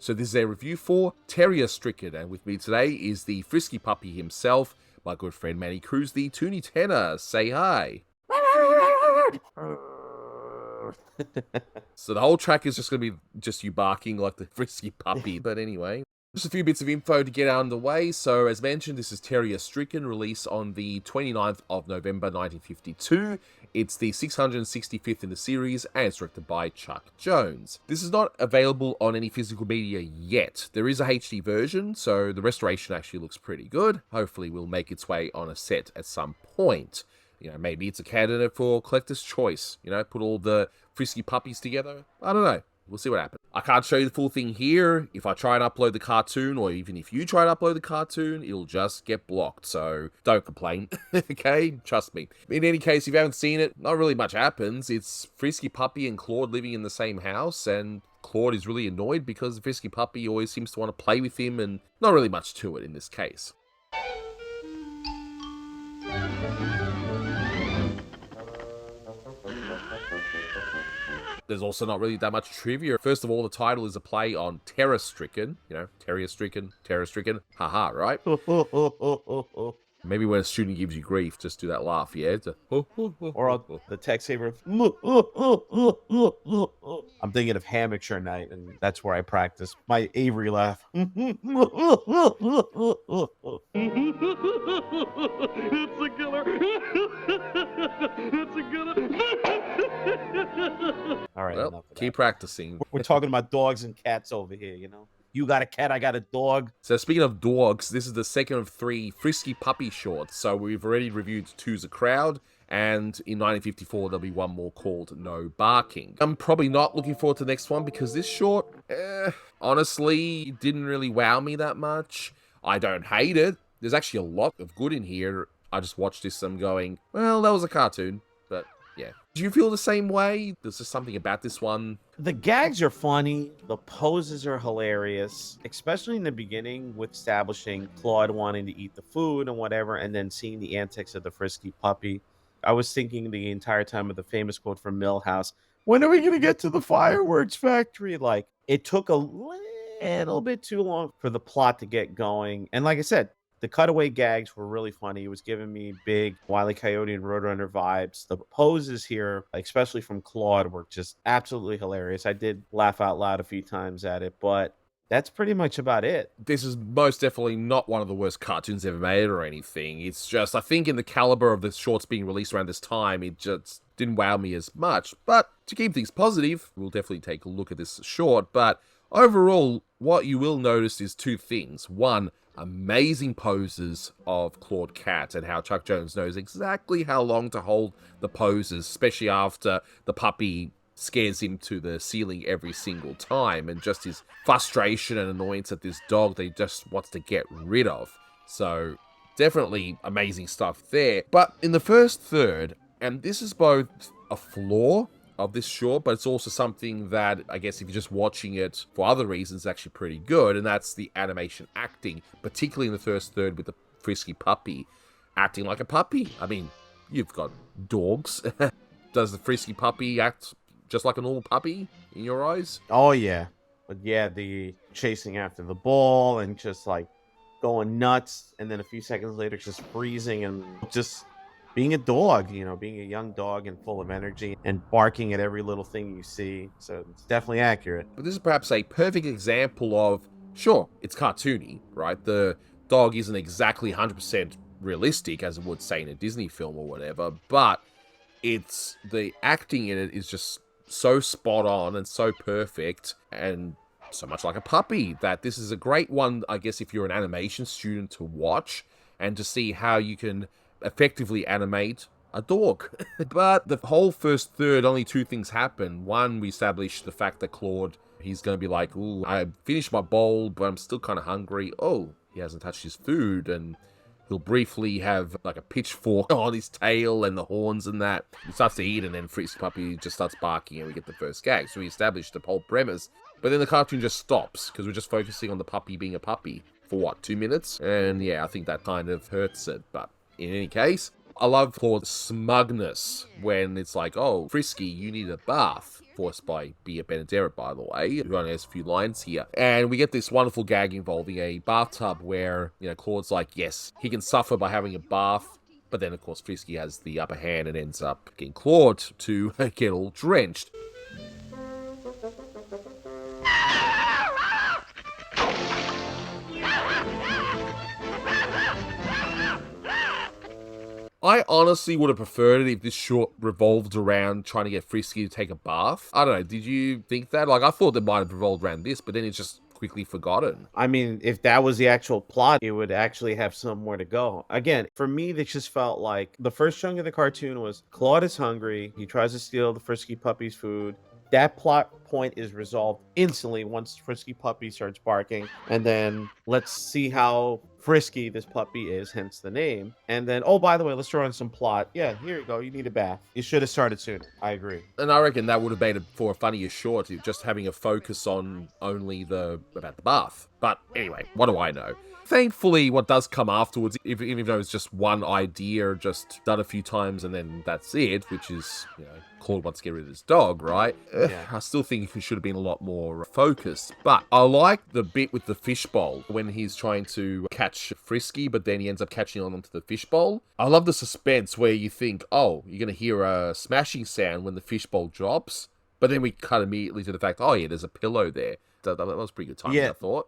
So this is a review for Terrier-Stricken, and with me today is the Frisky puppy himself, my good friend Manny Cruz, the Toonie Tenor. Say hi. So the whole track is just going to be just you barking like the Frisky puppy. But anyway, just a few bits of info to get underway. So as mentioned, this is Terrier-Stricken, released on the 29th of November 1952. It's the 665th in the series, and it's directed by Chuck Jones. This is not available on any physical media yet. There is a HD version, so the restoration actually looks pretty good. Hopefully will make its way on a set at some point. You know, maybe it's a candidate for collector's choice. You know, put all the Frisky puppies together. I don't know. We'll see what happens. I can't show you the full thing here. If I try and upload the cartoon, or even if you try to upload the cartoon, it'll just get blocked. So don't complain, okay? Trust me. In any case, if you haven't seen it, not really much happens. It's Frisky puppy and Claude living in the same house, and Claude is really annoyed because the Frisky puppy always seems to want to play with him, and not really much to it in this case. There's also not really that much trivia. First of all, the title is a play on Terror-Stricken. You know, Terrier-Stricken, Terror-Stricken. Haha, right? Maybe when a student gives you grief, just do that laugh, yeah? Or the text saver. I'm thinking of Hammockshire Night, and that's where I practice my Avery laugh. It's a killer. It's a killer. All right, Well, keep practicing. We're talking about dogs and cats over here, you know? You got a cat, I got a dog. So speaking of dogs, this is the second of 3 Frisky puppy shorts. So we've already reviewed Two's a Crowd, and in 1954 there'll be one more called No Barking. I'm probably not looking forward to the next one because this short, honestly, didn't really wow me that much. I don't hate it. There's actually a lot of good in here. I just watched this and I'm going, well, that was a cartoon, but yeah. Do you feel the same way? There's just something about this one. The gags are funny. The poses are hilarious, especially in the beginning with establishing Claude wanting to eat the food and whatever, and then seeing the antics of the Frisky puppy. I was thinking the entire time of the famous quote from Milhouse, when are we going to get to the fireworks factory? Like, it took a little bit too long for the plot to get going. And like I said, the cutaway gags were really funny. It was giving me big Wile E. Coyote and Roadrunner vibes. The poses here, especially from Claude, were just absolutely hilarious. I did laugh out loud a few times at it, but that's pretty much about it. This is most definitely not one of the worst cartoons ever made or anything. It's just, I think in the caliber of the shorts being released around this time, it just didn't wow me as much. But to keep things positive, we'll definitely take a look at this short. But overall, what you will notice is 2 things. One, amazing poses of Claude Cat and how Chuck Jones knows exactly how long to hold the poses, especially after the puppy scares him to the ceiling every single time, and just his frustration and annoyance at this dog that he just wants to get rid of. So definitely amazing stuff there. But in the first third, and this is both a flaw of this short, but it's also something that I guess if you're just watching it for other reasons, actually pretty good, and that's the animation acting, particularly in the first third with the Frisky puppy acting like a puppy. I mean, you've got dogs. Does the Frisky puppy act just like a normal puppy in your eyes? Oh, yeah. But yeah, the chasing after the ball and just like going nuts, and then a few seconds later just freezing and just being a dog, you know, being a young dog and full of energy and barking at every little thing you see. So it's definitely accurate. But this is perhaps a perfect example of, sure, it's cartoony, right? The dog isn't exactly 100% realistic, as it would say in a Disney film or whatever, but it's the acting in it is just so spot on and so perfect and so much like a puppy that this is a great one, I guess, if you're an animation student to watch and to see how you can effectively animate a dog. But the whole first third, only 2 things happen. One, we established the fact that Claude, he's going to be like, ooh, I finished my bowl, but I'm still kind of hungry. Oh, he hasn't touched his food, and he'll briefly have like a pitchfork on his tail and the horns and that. He starts to eat, and then Frisky puppy just starts barking, and we get the first gag. So we established the whole premise. But then the cartoon just stops, because we're just focusing on the puppy being a puppy for what, 2 minutes? And yeah, I think that kind of hurts it. But in any case, I love Claude's smugness when it's like, oh, Frisky, you need a bath. Voiced by Bea Benaderet, by the way, who only has a few lines here. And we get this wonderful gag involving a bathtub where, Claude's like, yes, he can suffer by having a bath. But then, of course, Frisky has the upper hand and ends up getting Claude to get all drenched. I honestly would have preferred it if this short revolved around trying to get Frisky to take a bath. I don't know, did you think that? Like, I thought it might have revolved around this, but then it's just quickly forgotten. I mean, if that was the actual plot, it would actually have somewhere to go. Again, for me, this just felt like the first chunk of the cartoon was Claude is hungry. He tries to steal the Frisky puppy's food. That plot point is resolved instantly once Frisky puppy starts barking. And then let's see how frisky this puppy is, hence the name. And then, oh, by the way, let's throw in some plot. Yeah, here you go. You need a bath. You should have started sooner. I agree. And I reckon that would have made it for a funnier short, just having a focus on only about the bath. But anyway, what do I know? Thankfully, what does come afterwards, even though it's just one idea, just done a few times and then that's it, which is, Claude wants to get rid of his dog, right? Yeah. I still think he should have been a lot more focused. But I like the bit with the fishbowl when he's trying to catch Frisky, but then he ends up catching on onto the fishbowl. I love the suspense where you think, oh, you're going to hear a smashing sound when the fishbowl drops. But then we cut immediately to the fact, oh yeah, there's a pillow there. That was pretty good timing, I thought.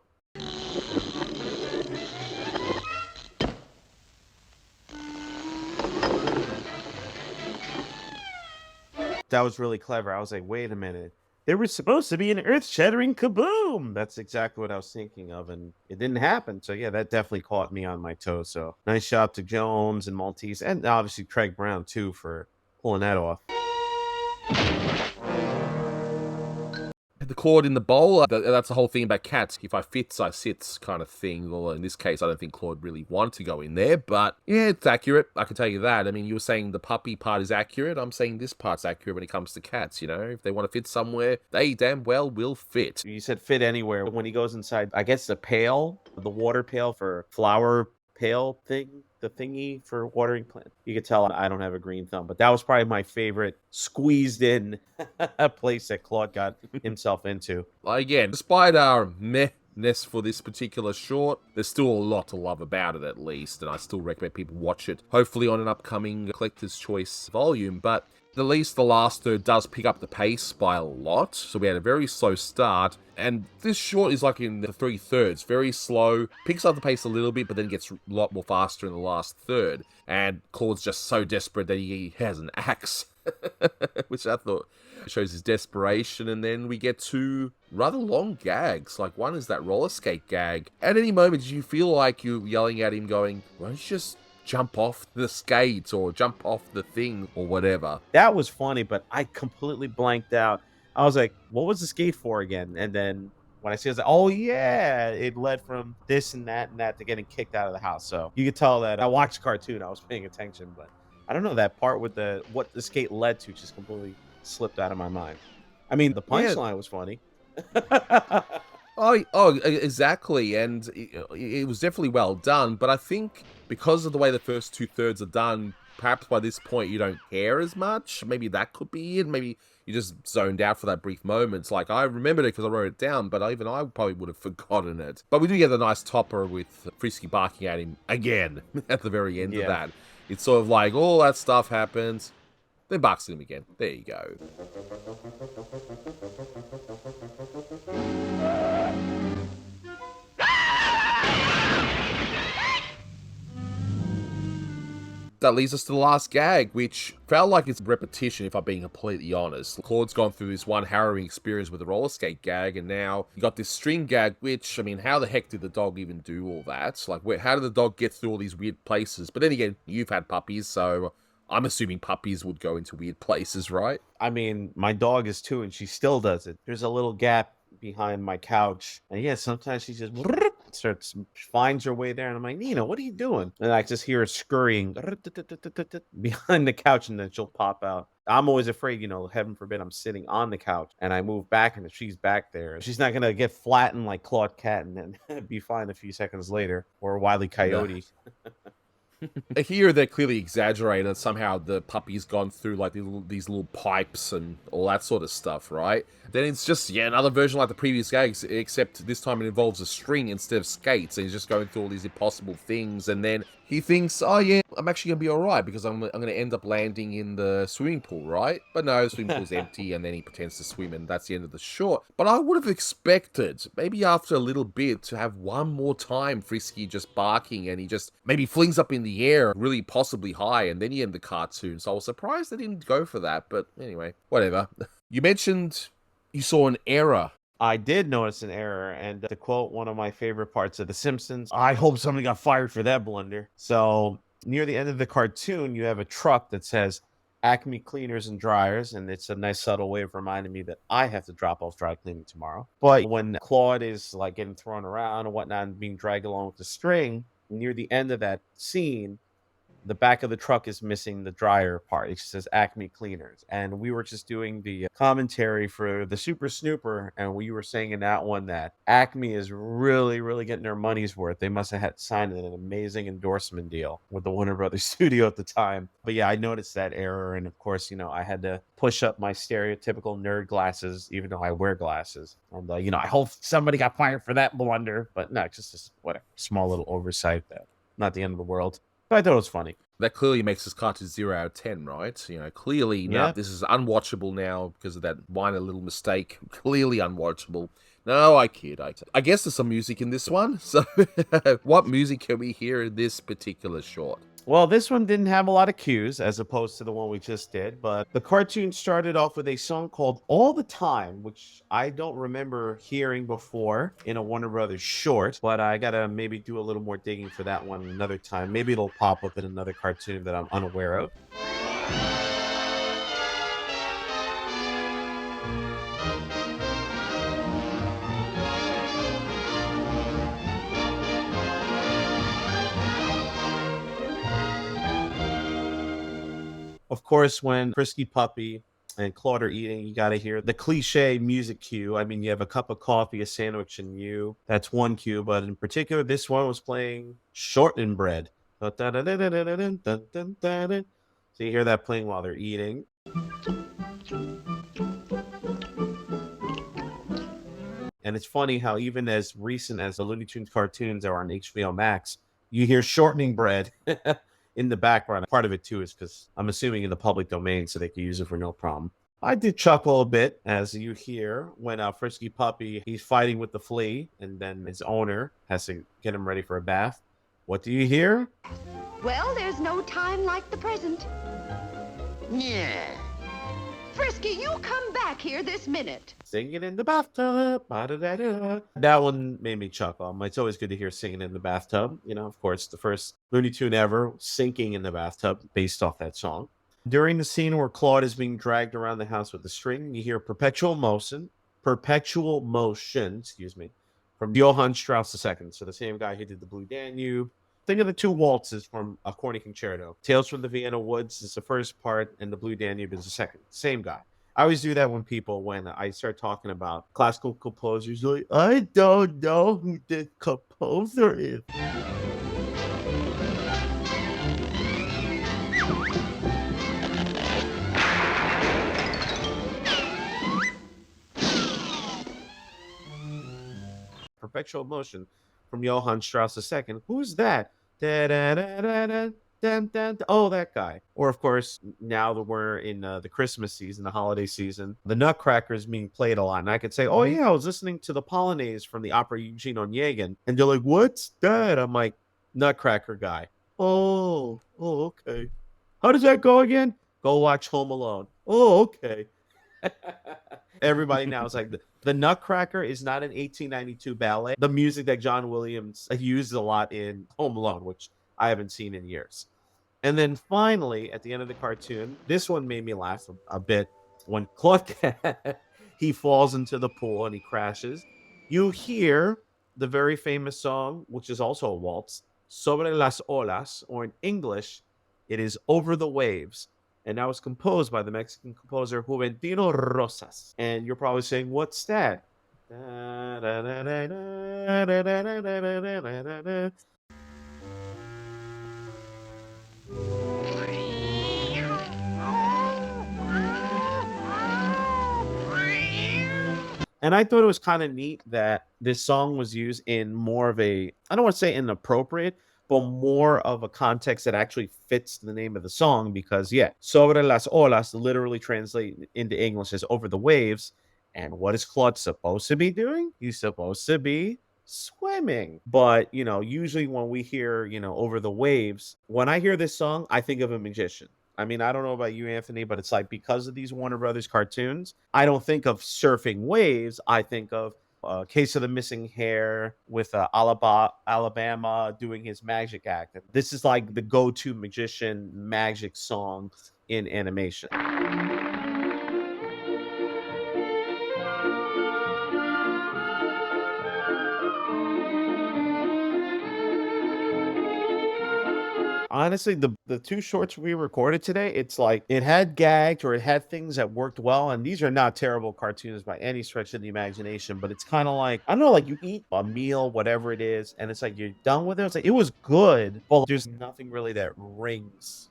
That was really clever. I was like, wait a minute. There was supposed to be an earth-shattering kaboom. That's exactly what I was thinking of, and it didn't happen. So, yeah, that definitely caught me on my toes. So, nice job to Jones and Maltese, and obviously Craig Brown, too, for pulling that off. The Claude in the bowl, that's the whole thing about cats. If I fits, I sits kind of thing. Well, in this case, I don't think Claude really wanted to go in there, but yeah, it's accurate. I can tell you that. I mean, you were saying the puppy part is accurate. I'm saying this part's accurate when it comes to cats, If they want to fit somewhere, they damn well will fit. You said fit anywhere. When he goes inside, I guess the pail, the water pail for flower pail thing, the thingy for watering plant. You could tell I don't have a green thumb, but that was probably my favorite squeezed in place that Claude got himself into. Again, despite our meh-ness for this particular short, there's still a lot to love about it at least, and I still recommend people watch it, hopefully on an upcoming Collector's Choice volume, but at least the last third does pick up the pace by a lot, so we had a very slow start, and this short is like in the 3/3, very slow, picks up the pace a little bit, but then gets a lot more faster in the last third, and Claude's just so desperate that he has an axe, which I thought shows his desperation, and then we get two rather long gags. Like, one is that roller skate gag. At any moment, you feel like you're yelling at him going, why don't you just jump off the skate or jump off the thing or whatever. That was funny, but I completely blanked out. I was like, what was the skate for again? And then when I see it, I was like, oh yeah, it led from this and that to getting kicked out of the house. So you could tell that I watched the cartoon, I was paying attention, but I don't know, that part with what the skate led to just completely slipped out of my mind. I mean, the punchline was funny. Oh, exactly, and it was definitely well done, but I think because of the way the first 2/3 are done, perhaps by this point you don't care as much. Maybe that could be it. Maybe you just zoned out for that brief moment. It's like, I remembered it because I wrote it down, but even I probably would have forgotten it. But we do get the nice topper with Frisky barking at him again at the very end of that. It's sort of like, all that stuff happens, then barks at him again. There you go. That leads us to the last gag, which felt like it's repetition, if I'm being completely honest. Claude's gone through this one harrowing experience with the roller skate gag, and now you got this string gag, which, I mean, how the heck did the dog even do all that? Like, how did the dog get through all these weird places? But then again, you've had puppies, so I'm assuming puppies would go into weird places, right? I mean, my dog is 2, and she still does it. There's a little gap behind my couch, and yeah, sometimes she just finds her way there, and I'm like, Nina, what are you doing? And I just hear her scurrying behind the couch, and then she'll pop out. I'm always afraid, heaven forbid, I'm sitting on the couch and I move back, and if she's back there, she's not gonna get flattened like Claude Cat and then be fine a few seconds later, or Wile E. Coyote. Here they're clearly exaggerated, and somehow the puppy's gone through like these little pipes and all that sort of stuff, right? Then it's just another version like the previous gags, except this time it involves a string instead of skates, and he's just going through all these impossible things, and then he thinks, oh yeah, I'm actually gonna be alright because I'm gonna end up landing in the swimming pool, right? But no, the swimming pool's empty, and then he pretends to swim, and that's the end of the short. But I would have expected maybe after a little bit to have one more time Frisky just barking, and he just maybe flings up in the air really possibly high, and then you end the cartoon. So I was surprised they didn't go for that, but anyway, whatever. You mentioned you saw an error. I did notice an error, and to quote one of my favorite parts of The Simpsons, I hope somebody got fired for that blunder. So near the end of the cartoon, you have a truck that says Acme Cleaners and Dryers, and it's a nice subtle way of reminding me that I have to drop off dry cleaning tomorrow. But when Claude is like getting thrown around and whatnot and being dragged along with the string, near the end of that scene, the back of the truck is missing the dryer part. It says Acme Cleaners. And we were just doing the commentary for the Super Snooper, and we were saying in that one that Acme is really, really getting their money's worth. They must have had signed an amazing endorsement deal with the Warner Brothers studio at the time. But yeah, I noticed that error. And of course, I had to push up my stereotypical nerd glasses, even though I wear glasses. And, I hope somebody got fired for that blunder. But no, just this, whatever, small little oversight that not the end of the world. But I thought it was funny. That clearly makes this cartoon 0 out of 10, right? Clearly, no, this is unwatchable now because of that minor little mistake. Clearly unwatchable. No, I kid. I guess there's some music in this one. So, what music can we hear in this particular short? Well, this one didn't have a lot of cues as opposed to the one we just did, but the cartoon started off with a song called All the Time, which I don't remember hearing before in a Warner Brothers short, but I gotta maybe do a little more digging for that one another time. Maybe it'll pop up in another cartoon that I'm unaware of. Of course, when Frisky Puppy and Claude are eating, you got to hear the cliche music cue. I mean, you have a cup of coffee, a sandwich, and you. That's one cue, but in particular, this one was playing shortening bread. So you hear that playing while they're eating. And it's funny how even as recent as the Looney Tunes cartoons are on HBO Max, you hear shortening bread in the background. Part of it too is because I'm assuming in the public domain so they can use it for no problem. I did chuckle a bit as you hear when Frisky Puppy, he's fighting with the flea, and then his owner has to get him ready for a bath. What do you hear? Well, there's no time like the present. Yeah. Frisky, you come back here this minute. Singing in the bathtub. Ba-da-da-da. That one made me chuckle. It's always good to hear singing in the bathtub. Of course, the first Looney Tune ever sinking in the bathtub based off that song. During the scene where Claude is being dragged around the house with the string, you hear perpetual motion, from Johann Strauss II. So the same guy who did the Blue Danube. Think of the two waltzes from A Corny Concerto. Tales from the Vienna Woods is the first part, and the Blue Danube is the second. Same guy. I always do that when I start talking about classical composers. Like, I don't know who the composer is. Perpetual Motion from Johann Strauss II. Who's that? Oh, that guy. Or, of course, now that we're in the Christmas season, the holiday season, the Nutcracker is being played a lot. And I could say, oh, yeah, I was listening to the Polonaise from the opera Eugene Onegin. And they're like, what's that? I'm like, Nutcracker guy. Oh, okay. How does that go again? Go watch Home Alone. Oh, okay. Everybody now is like, the Nutcracker is not an 1892 ballet. The music that John Williams used a lot in Home Alone, which I haven't seen in years. And then finally, at the end of the cartoon, this one made me laugh a bit. When Claude, he falls into the pool and he crashes, you hear the very famous song, which is also a waltz, Sobre las Olas, or in English, it is Over the Waves. And that was composed by the Mexican composer Juventino Rosas. And you're probably saying, what's that? And I thought it was kind of neat that this song was used in more of a, I don't want to say inappropriate, but more of a context that actually fits the name of the song because, yeah, sobre las olas literally translate into English as over the waves. And what is Claude supposed to be doing? He's supposed to be swimming. But, usually when we hear, over the waves, when I hear this song, I think of a magician. I mean, I don't know about you, Anthony, but it's like because of these Warner Brothers cartoons, I don't think of surfing waves. I think of Case of the Missing Hair with Alabama doing his magic act. This is like the go-to magician magic song in animation. Honestly, the two shorts we recorded today, it's like it had gags or it had things that worked well. And these are not terrible cartoons by any stretch of the imagination, but it's kind of like, I don't know, like you eat a meal, whatever it is, and it's like you're done with it. It's like it was good, but there's nothing really that rings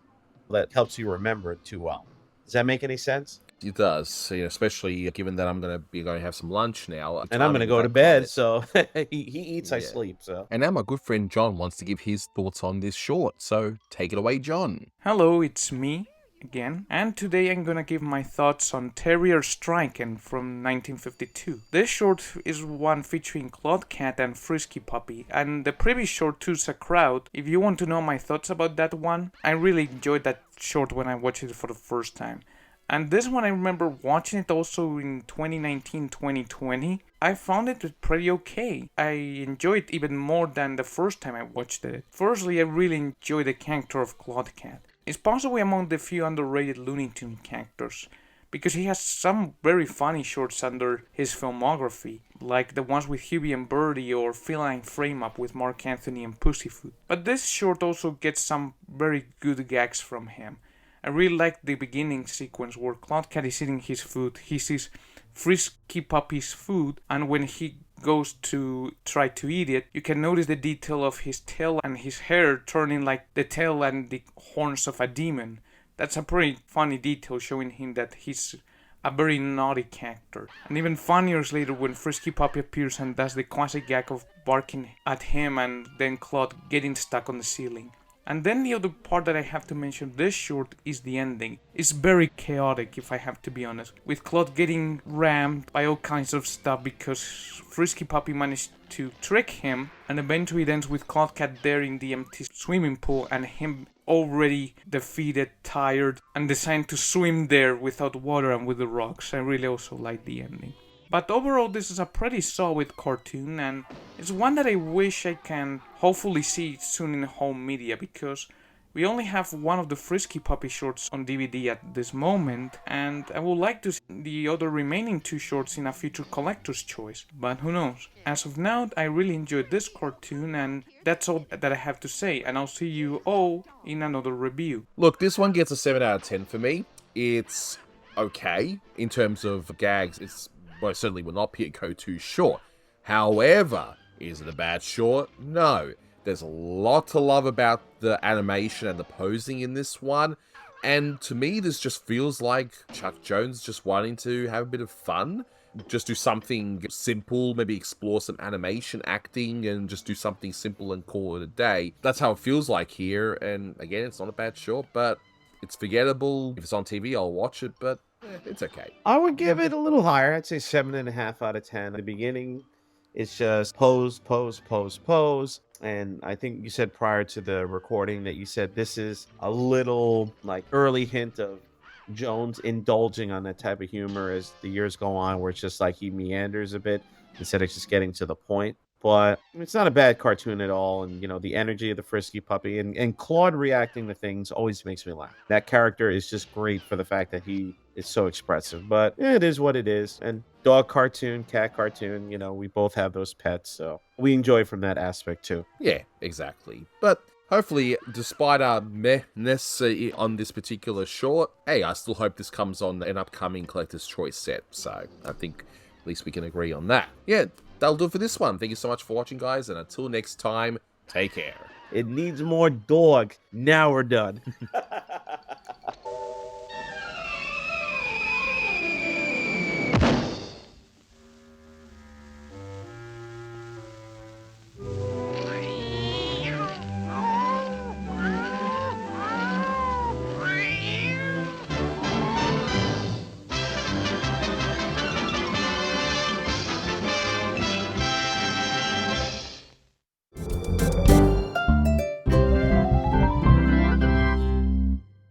that helps you remember it too well. Does that make any sense? It does, especially given that I'm going to be going to have some lunch now. And I'm going to go to bed, so he eats, I sleep, so. And now my good friend John wants to give his thoughts on this short, so take it away, John. Hello, it's me again, and today I'm gonna give my thoughts on Terrier-Stricken from 1952. This short is one featuring Claude Cat and Frisky Puppy, and the previous short Two's a Crowd. If you want to know my thoughts about that one, I really enjoyed that short when I watched it for the first time. And this one I remember watching it also in 2019-2020. I found it pretty okay. I enjoyed it even more than the first time I watched it. Firstly, I really enjoy the character of Claude Cat. It's possibly among the few underrated Looney Tunes characters, because he has some very funny shorts under his filmography, like the ones with Hubie and Birdie or Feline Frame Up with Mark Anthony and Pussyfoot. But this short also gets some very good gags from him. I really like the beginning sequence where Claude Cat is eating his food. He sees Frisky Puppy's food, and when he goes to try to eat it, you can notice the detail of his tail and his hair turning like the tail and the horns of a demon. That's a pretty funny detail, showing him that he's a very naughty character. And even funnier is later when Frisky Puppy appears and does the classic gag of barking at him and then Claude getting stuck on the ceiling. And then the other part that I have to mention this short is the ending. It's very chaotic, if I have to be honest, with Claude getting rammed by all kinds of stuff because Frisky Puppy managed to trick him, and eventually it ends with Claude Cat there in the empty swimming pool and him already defeated, tired, and deciding to swim there without water and with the rocks. I really also like the ending. But overall, this is a pretty solid cartoon, and it's one that I wish I can hopefully see soon in home media, because we only have one of the Frisky Puppy shorts on DVD at this moment, and I would like to see the other remaining two shorts in a future collector's choice, but who knows. As of now, I really enjoyed this cartoon, and that's all that I have to say, and I'll see you all in another review. Look, this one gets a 7 out of 10 for me. It's okay in terms of gags. It's most certainly will not be a go-to short. However, is it a bad short? No. There's a lot to love about the animation and the posing in this one. And to me, this just feels like Chuck Jones just wanting to have a bit of fun. Just do something simple, maybe explore some animation acting and just do something simple and call it a day. That's how it feels like here. And again, it's not a bad short, but it's forgettable. If it's on TV, I'll watch it, but it's okay. I would give it a little higher. I'd say 7.5 out of 10. The beginning, it's just pose, pose, pose, pose. And I think you said prior to the recording that you said this is a little like early hint of Jones indulging on that type of humor as the years go on, where it's just like he meanders a bit instead of just getting to the point. But it's not a bad cartoon at all. And, the energy of the Frisky Puppy and Claude reacting to things always makes me laugh. That character is just great for the fact that he is so expressive. But it is what it is. And dog cartoon, cat cartoon, we both have those pets. So we enjoy from that aspect too. Yeah, exactly. But hopefully, despite our mehness on this particular short, hey, I still hope this comes on an upcoming Collector's Choice set. So I think at least we can agree on that. Yeah. That'll do it for this one. Thank you so much for watching, guys, and until next time, take care. It needs more dog. Now we're done.